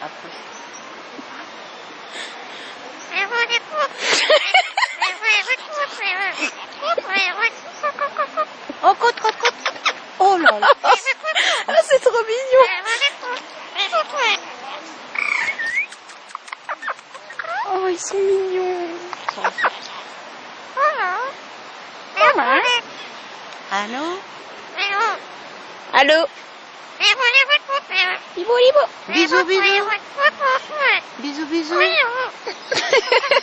Après. Oh, côte. Oh là là. Ah, c'est trop mignon. Oh, ils sont mignons. Maman. Allô? Allô. Libo. Bisous. Bisous.